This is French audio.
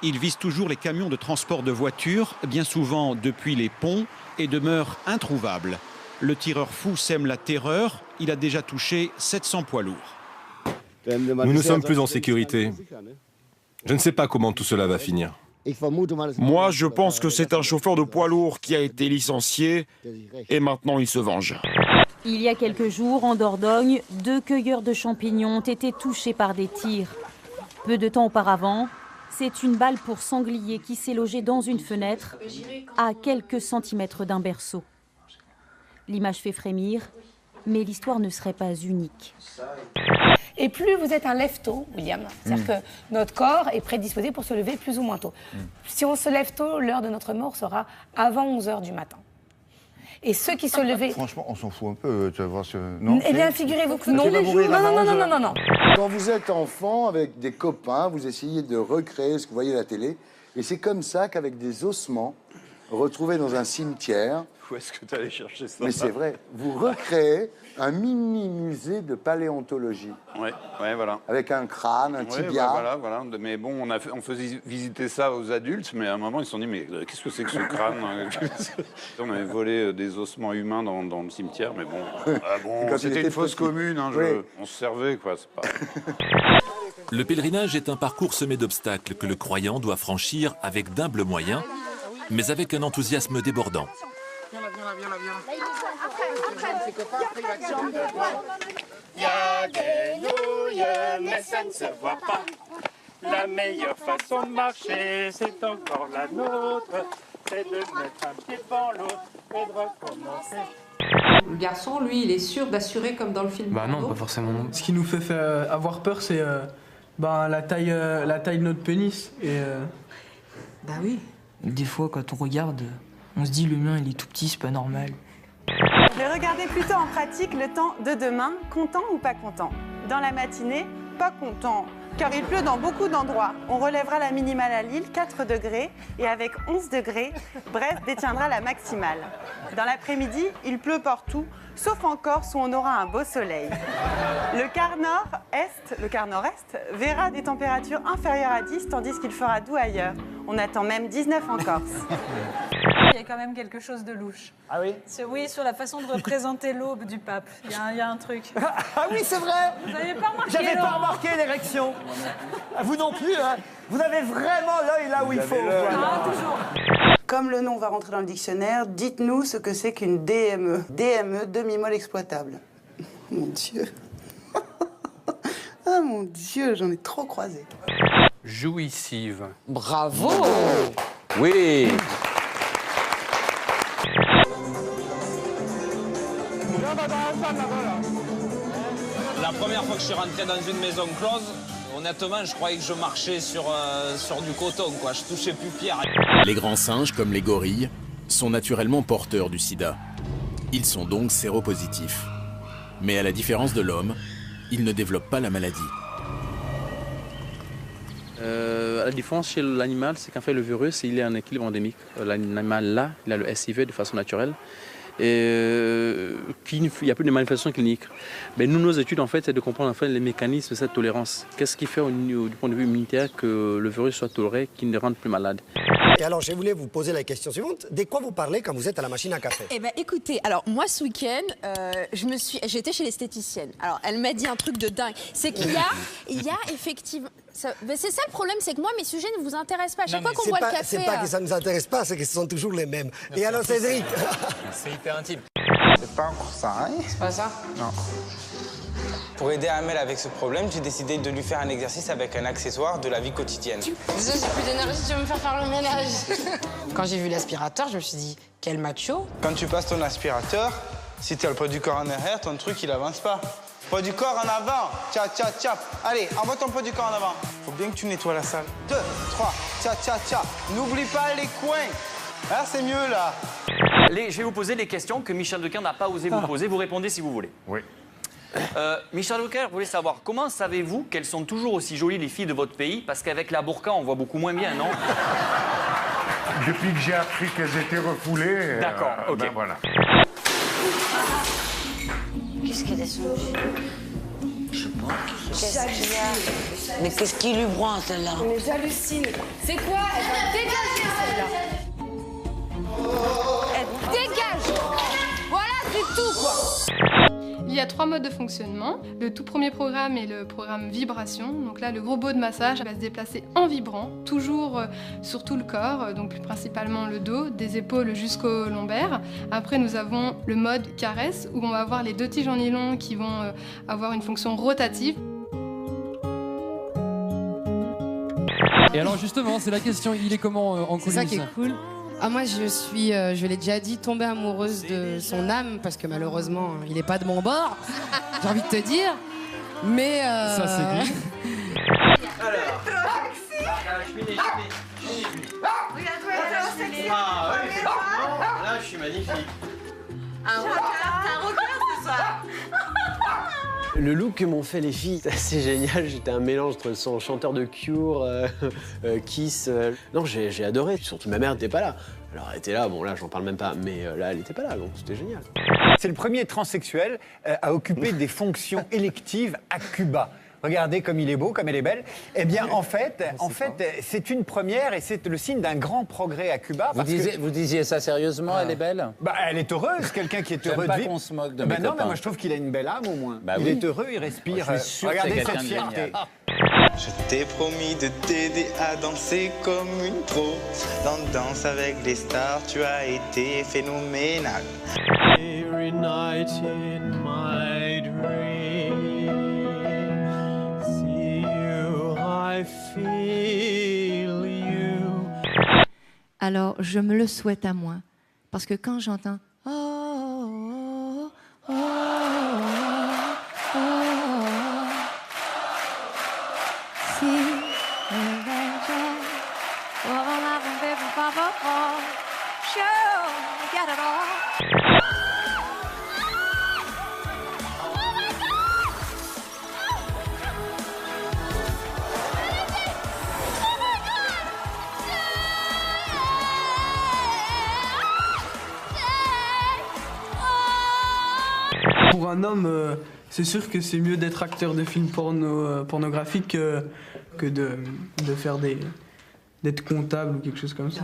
Il vise toujours les camions de transport de voitures, bien souvent depuis les ponts, et demeure introuvable. Le tireur fou sème la terreur. Il a déjà touché 700 poids lourds. Nous ne sommes plus en sécurité. Je ne sais pas comment tout cela va finir. Moi, je pense que c'est un chauffeur de poids lourd qui a été licencié et maintenant il se venge. Il y a quelques jours, en Dordogne, 2 cueilleurs de champignons ont été touchés par des tirs. Peu de temps auparavant, c'est une balle pour sanglier qui s'est logée dans une fenêtre à quelques centimètres d'un berceau. L'image fait frémir, mais l'histoire ne serait pas unique. Et plus vous êtes un lève-tôt, William, c'est-à-dire que notre corps est prédisposé pour se lever plus ou moins tôt. Si on se lève tôt, l'heure de notre mort sera avant 11h du matin. Et ceux qui se levaient... Franchement, on s'en fout un peu, tu vas voir non. Eh bien, figurez-vous que non. Non. Quand vous êtes enfant, avec des copains, vous essayez de recréer ce que vous voyez à la télé. Et c'est comme ça qu'avec des ossements retrouvés dans un cimetière... Où est-ce que tu allais chercher ça? Mais c'est vrai, vous recréez un mini-musée de paléontologie. Ouais, voilà. Avec un crâne, un tibia. Voilà. Mais bon, on faisait visiter ça aux adultes, mais à un moment, ils se sont dit, mais qu'est-ce que c'est que ce crâne? On avait volé des ossements humains dans le cimetière, mais bon, c'était une fosse commune, hein, on se servait, quoi. Pas... Le pèlerinage est un parcours semé d'obstacles que le croyant doit franchir avec d'humbles moyens, mais avec un enthousiasme débordant. Viens Il y a des nouilles, mais ça ne se voit pas. La meilleure façon de marcher, c'est encore la nôtre. C'est de mettre un pied devant l'autre et de recommencer. Le garçon, lui, il est sûr d'assurer comme dans le film. Bah non, pas forcément. Ce qui nous fait avoir peur, c'est la taille de notre pénis. Bah oui. Des fois, quand on regarde, on se dit l'humain, il est tout petit, c'est pas normal. Mais regardez plutôt en pratique le temps de demain, content ou pas content. Dans la matinée, pas content, car il pleut dans beaucoup d'endroits. On relèvera la minimale à Lille, 4 degrés, et avec 11 degrés, Brest détiendra la maximale. Dans l'après-midi, il pleut partout, sauf en Corse où on aura un beau soleil. Le quart nord-est verra des températures inférieures à 10, tandis qu'il fera doux ailleurs. On attend même 19 en Corse. Il y a quand même quelque chose de louche. Ah oui? Oui, sur la façon de représenter l'aube du pape. Il y a un truc. Ah oui, c'est vrai. Vous n'avez pas remarqué? J'avais pas remarqué l'érection. Vous non plus, hein. Vous avez vraiment l'œil là où il faut. Ah, toujours. Comme le nom va rentrer dans le dictionnaire, dites-nous ce que c'est qu'une DME. DME, demi-molle exploitable. Mon Dieu. Ah mon Dieu, j'en ai trop croisé. Jouissive. Bravo. Oui. La première fois que je suis rentré dans une maison close, honnêtement, je croyais que je marchais sur du coton, quoi. Je touchais plus pierre. Les grands singes, comme les gorilles, sont naturellement porteurs du sida. Ils sont donc séropositifs. Mais à la différence de l'homme, ils ne développent pas la maladie. La différence chez l'animal, c'est qu'en fait le virus, il est en équilibre endémique. L'animal là, il a le SIV de façon naturelle. Et il n'y a plus de manifestations cliniques. Mais nous, nos études, en fait, c'est de comprendre en fait, les mécanismes de cette tolérance. Qu'est-ce qui fait du point de vue immunitaire que le virus soit toléré, qu'il ne rende plus malade? Et alors, je voulais vous poser la question suivante. De quoi vous parlez quand vous êtes à la machine à café? Eh bien, écoutez, alors moi, ce week-end, j'étais chez l'esthéticienne. Alors, elle m'a dit un truc de dingue. C'est qu'il y a effectivement... C'est ça le problème, c'est que moi, mes sujets ne vous intéressent pas. Chaque fois qu'on boit le café... C'est pas que ça ne nous intéresse pas, c'est que ce sont toujours les mêmes. Et alors, Cédric? C'est hyper intime. C'est pas encore ça, hein? C'est pas ça? Non. Pour aider Amel avec ce problème, j'ai décidé de lui faire un exercice avec un accessoire de la vie quotidienne. Désolé, j'ai plus d'énergie, tu veux me faire le ménage. Quand j'ai vu l'aspirateur, je me suis dit, quel macho. Quand tu passes ton aspirateur, si tu as le poids du corps en arrière, ton truc, il avance pas. Poids du corps en avant. Tcha, tcha, tcha. Allez, envoie ton poids du corps en avant. Faut bien que tu nettoies la salle. 2, 3, tcha, tcha, tcha. N'oublie pas les coins. Ah, c'est mieux, là. Je vais vous poser les questions que Michel Drucker n'a pas osé vous poser. Vous répondez si vous voulez. Oui. Michel Drucker voulait savoir, comment savez-vous qu'elles sont toujours aussi jolies, les filles de votre pays? Parce qu'avec la burqa, on voit beaucoup moins bien, non? Depuis que j'ai appris qu'elles étaient refoulées... D'accord, ok. Ben voilà. Qu'est-ce qu'elle a songé? Je sais Qu'est-ce qu'il y a? Mais qu'est-ce qui lui prend, celle-là? Mais j'hallucine. C'est quoi? Elle va dégager, celle-là. Elle dégage. Voilà, c'est tout, quoi. Il y a 3 modes de fonctionnement. Le tout premier programme est le programme vibration. Donc là, le gros bout de massage va se déplacer en vibrant, toujours sur tout le corps, donc plus principalement le dos, des épaules jusqu'au lombaire. Après, nous avons le mode caresse, où on va avoir les 2 tiges en nylon qui vont avoir une fonction rotative. Et alors justement, c'est la question, il est comment en coulisses? C'est ça qui est cool. Ah, moi, je l'ai déjà dit, tombée amoureuse de son âme, parce que malheureusement, il n'est pas de mon bord, j'ai envie de te dire. Mais. Ça, c'est dit. Alors. Ah, ouais, effectivement. Là, je suis magnifique. Un requin ce soir. Le look que m'ont fait les filles, c'est assez génial. J'étais un mélange entre son chanteur de Cure, Kiss. Non, j'ai adoré. Surtout ma mère n'était pas là. Alors elle était là, bon là j'en parle même pas, mais là elle n'était pas là, donc c'était génial. C'est le premier transsexuel à occuper des fonctions électives à Cuba. Regardez comme il est beau, comme elle est belle. Eh bien, en fait, c'est une première et c'est le signe d'un grand progrès à Cuba. Vous disiez ça sérieusement, elle est belle? Bah, elle est heureuse, quelqu'un qui est heureux de pas vivre. qu'on se moque de mes non, copains. mais moi je trouve qu'il a une belle âme au moins. Bah, il oui. est heureux, il respire. Je suis sûr Regardez que c'est cette quelqu'un de fierté. génial. Je t'ai promis de t'aider à danser comme une pro. Dans Danse avec les stars, tu as été phénoménal. Every night in my dream, see you, I feel you. Alors, je me le souhaite à moi. Parce que quand j'entends « Oh, oh, oh, oh, oh, si, get it all. Pour un homme, c'est sûr que c'est mieux d'être acteur de films pornographiques que de faire d'être comptable ou quelque chose comme ça.